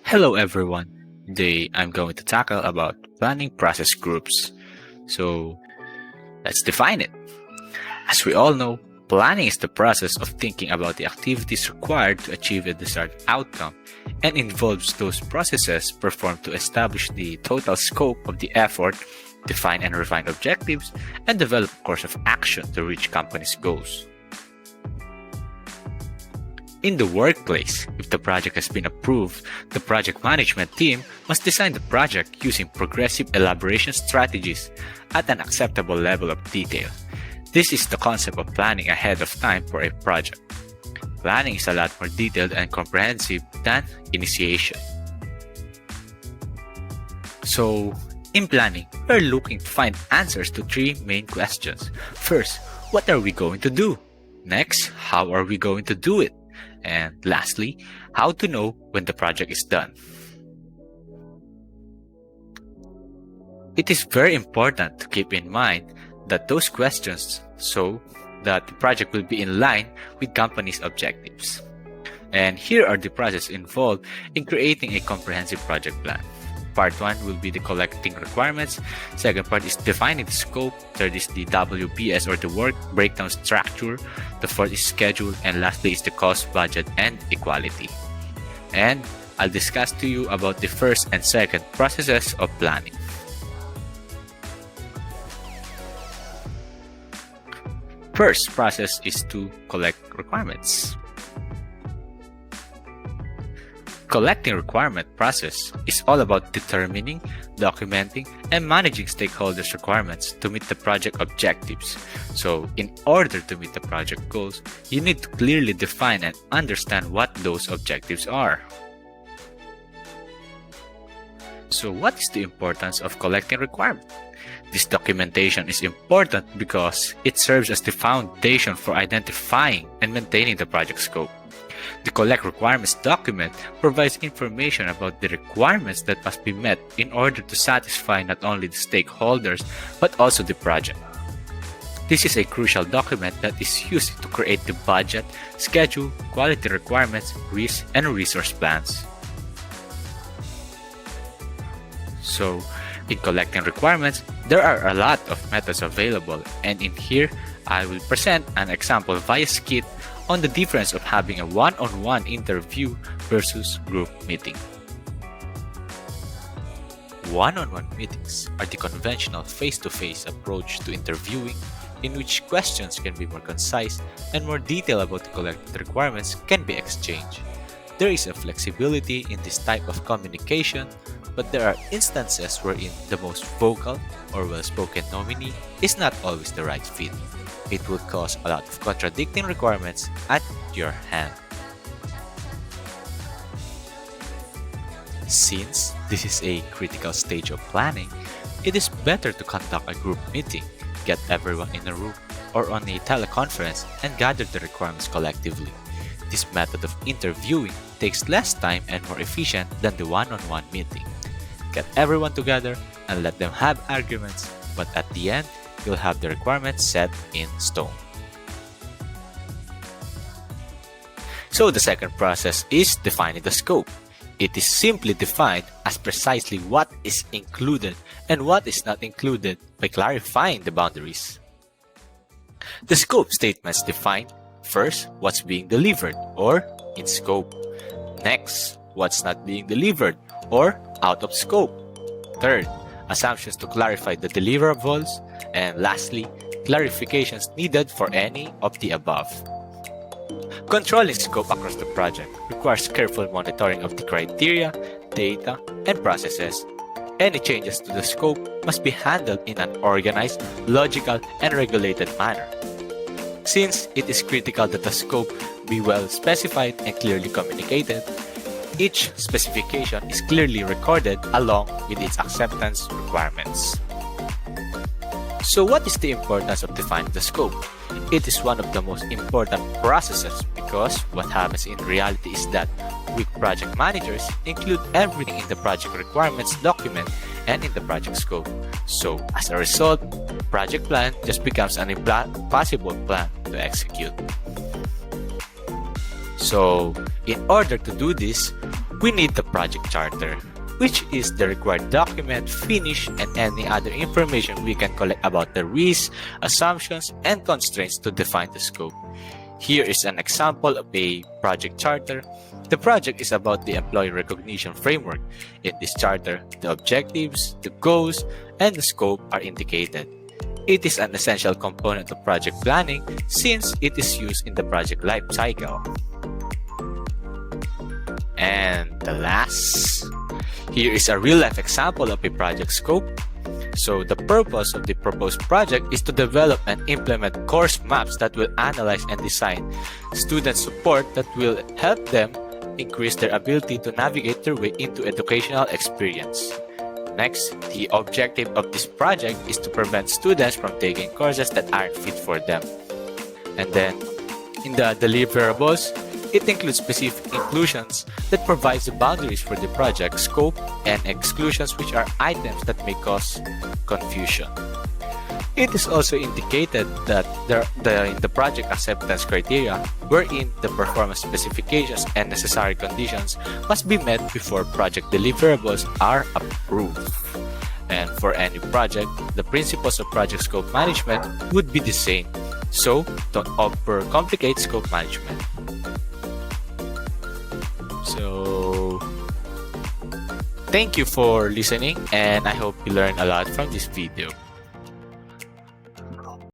Hello everyone. Today I'm going to tackle about planning process groups. So let's define it. As we all know, planning is the process of thinking about the activities required to achieve a desired outcome and involves those processes performed to establish the total scope of the effort, define and refine objectives, and develop a course of action to reach company's goals. In the workplace, if the project has been approved, the project management team must design the project using progressive elaboration strategies at an acceptable level of detail. This is the concept of planning ahead of time for a project. Planning is a lot more detailed and comprehensive than initiation. So, in planning, we're looking to find answers to three main questions. First, what are we going to do? Next, how are we going to do it? And lastly, how to know when the project is done. It is very important to keep in mind that those questions so that the project will be in line with company's objectives. And here are the processes involved in creating a comprehensive project plan. Part 1 will be the collecting requirements. Second part is defining the scope. Third is the WBS or the work breakdown structure. The fourth is schedule. And lastly is the cost, budget, and equality. And I'll discuss to you about the first and second processes of planning. First process is to collect requirements. Collecting requirement process is all about determining, documenting, and managing stakeholders' requirements to meet the project objectives. So, in order to meet the project goals, you need to clearly define and understand what those objectives are. So, what is the importance of collecting requirements? This documentation is important because it serves as the foundation for identifying and maintaining the project scope. The Collect Requirements document provides information about the requirements that must be met in order to satisfy not only the stakeholders but also the project. This is a crucial document that is used to create the budget, schedule, quality requirements, risk, and resource plans. So, in collecting requirements, there are a lot of methods available, and in here, I will present an example via skit on the difference of having a one-on-one interview versus group meeting. One-on-one meetings are the conventional face-to-face approach to interviewing in which questions can be more concise and more detail about the collected requirements can be exchanged. There is a flexibility in this type of communication, but there are instances wherein the most vocal or well-spoken nominee is not always the right fit. It would cause a lot of contradicting requirements at your hand. Since this is a critical stage of planning, it is better to conduct a group meeting, get everyone in a room or on a teleconference and gather the requirements collectively. This method of interviewing takes less time and more efficient than the one-on-one meeting. Get everyone together and let them have arguments, but at the end, you'll have the requirements set in stone. So the second process is defining the scope. It is simply defined as precisely what is included and what is not included by clarifying the boundaries. The scope statements define first what's being delivered or in scope. Next, what's not being delivered or out of scope. Third, assumptions to clarify the deliverables. And lastly, clarifications needed for any of the above. Controlling scope across the project requires careful monitoring of the criteria, data, and processes. Any changes to the scope must be handled in an organized, logical, and regulated manner. Since it is critical that the scope be well specified and clearly communicated, each specification is clearly recorded along with its acceptance requirements. So what is the importance of defining the scope? It is one of the most important processes because what happens in reality is that weak project managers include everything in the project requirements document and in the project scope. So as a result, project plan just becomes an impossible plan to execute. So in order to do this, we need the project charter, which is the required document, finish, and any other information we can collect about the risks, assumptions, and constraints to define the scope. Here is an example of a project charter. The project is about the employee recognition framework. In this charter, the objectives, the goals, and the scope are indicated. It is an essential component of project planning since it is used in the project life cycle. And the last, here is a real-life example of a project scope. So the purpose of the proposed project is to develop and implement course maps that will analyze and design student support that will help them increase their ability to navigate their way into educational experience. Next, the objective of this project is to prevent students from taking courses that aren't fit for them. And then, in the deliverables, it includes specific inclusions that provides the boundaries for the project scope and exclusions, which are items that may cause confusion. It is also indicated that in the project acceptance criteria, wherein the performance specifications and necessary conditions must be met before project deliverables are approved. And for any project, the principles of project scope management would be the same, so don't overcomplicate scope management. So, thank you for listening, and I hope you learned a lot from this video.